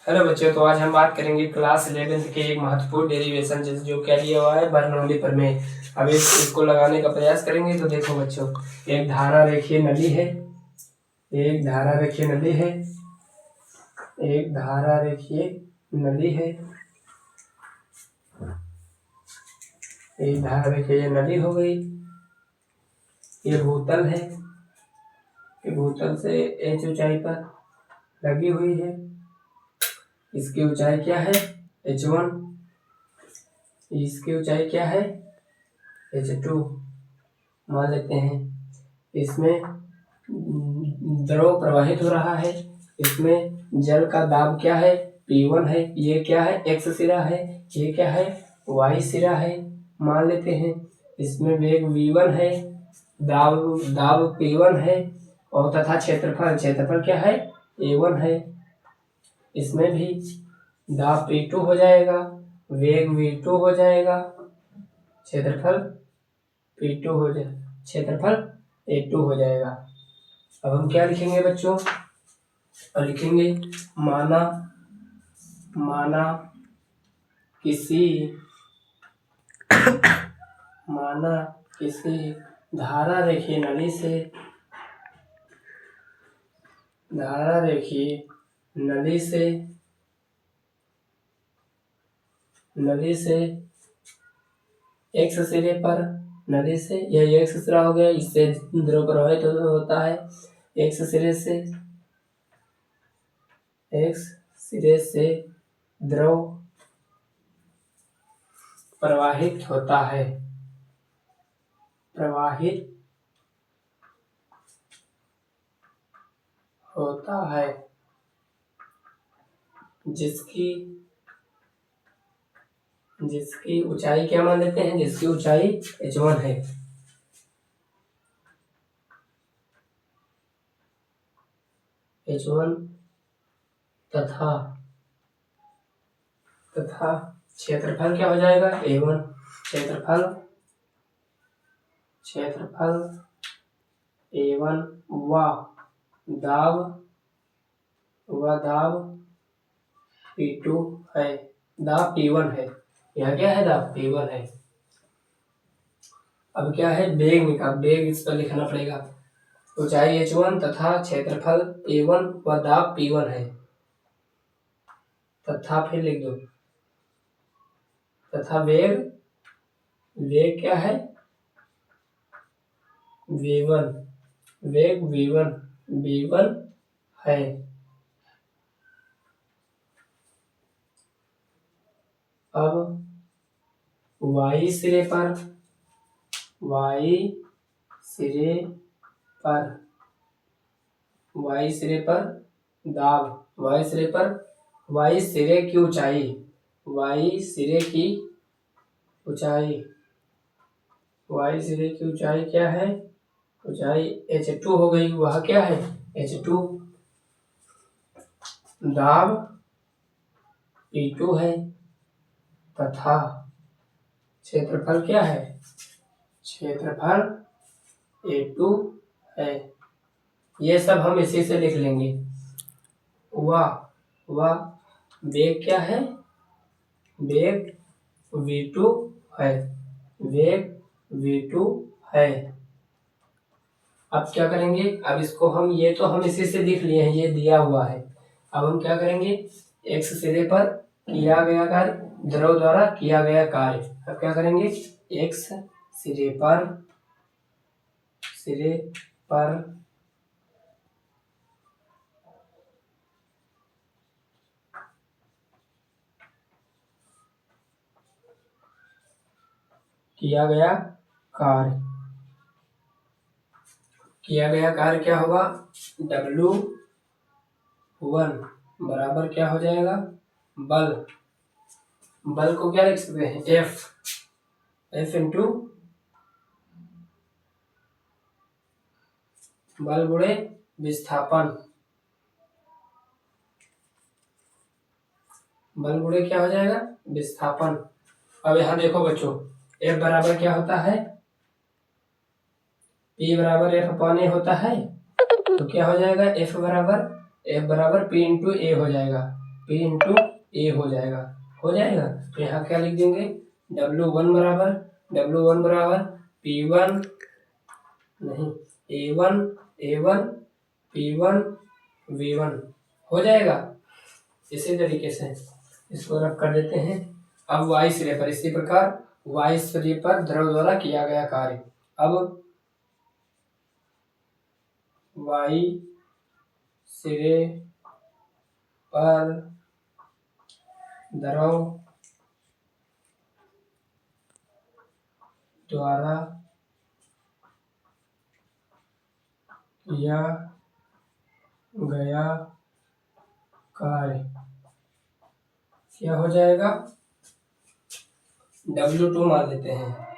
Hello बच्चों, तो आज हम बात करेंगे क्लास 11th के एक महत्वपूर्ण डेरिवेशन जो क्या दिया हुआ है बर्नौली प्रमेय। अब इसको लगाने का प्रयास करेंगे। तो देखो बच्चों, एक धारा रेखीय नली है, एक धारा रेखीय नली है, एक धारा रेखीय नली है, एक धारा रेखीय नली हो गई। ये भूतल है, ये भूतल से h ऊंचाई पर लगी हुई है। इसकी ऊंचाई क्या है? h1। इसकी ऊंचाई क्या है? h2 मान लेते हैं। इसमें द्रव प्रवाहित हो रहा है। इसमें जल का दाब क्या है? P1 है। ये क्या है? x सिरा है। ये क्या है? y सिरा है। मान लेते हैं। इसमें वेग v1 है, दाब P1 है और तथा क्षेत्रफल क्या है? A1 है। इसमें भी दाब P2 हो जाएगा, वेग v2 हो जाएगा, क्षेत्रफल P2 हो जाए, क्षेत्रफल A2 हो जाएगा। अब हम क्या लिखेंगे बच्चों? लिखेंगे माना किसी धारा रेखीय नली से x सिरे पर, नली से यह x सिरा हो गया, इससे द्रव प्रवाहित होता है। x सिरे से द्रव प्रवाहित होता है जिसकी ऊंचाई क्या मान लेते हैं? जिसकी ऊंचाई h1 है। h1 तथा क्षेत्रफल क्या हो जाएगा? A1। क्षेत्रफल A1 व दाब P2 है, दाब P1 है। यह क्या है? दाब P1 है। अब क्या है? बेग इस पर लिखना पड़ेगा। ऊंचाई h1 तथा क्षेत्रफल A1 व दाब P1 है। तथा फिर लिख दो, तथा वेग क्या है? v1, वेग v1 है। अब y सिरे पर दाब, y सिरे की ऊंचाई क्या है? ऊंचाई h2 हो गई। वह क्या है? h2। दाब P2 है तथा क्षेत्रफल क्या है? क्षेत्रफल A2 है। ये सब हम इसी से लिख लेंगे। वह वेग क्या है? वेग v2 है। अब क्या करेंगे? अब इसको हम इसी से लिख लिए हैं, ये दिया हुआ है। अब हम क्या करेंगे? x सिरे पर किया गया कार्य, द्रव द्वारा किया गया कार्य। अब क्या करेंगे? x सिरे पर किया गया कार्य क्या होगा? W1 बराबर क्या हो जाएगा? बल को क्या लिख सकते हैं? F इंटू बल गुणे विस्थापन। बल गुणे क्या हो जाएगा? विस्थापन। अब यहाँ देखो बच्चों, F बराबर क्या होता है? P बराबर F/A होता है। तो क्या हो जाएगा? F बराबर P इंटू A हो जाएगा। P इंटू ए हो जाएगा। तो यहाँ क्या लिख देंगे, W1 बराबर P1 नहीं A1 P1 V1 हो जाएगा। इसी तरीके से इसको रख कर देते हैं। अब y सिरे पर इसी प्रकार y सिरे पर द्रव द्वारा किया गया कार्य। अब y सिरे पर द्रव द्वारा किया गया कार्य क्या हो जाएगा, W2 मान लेते हैं।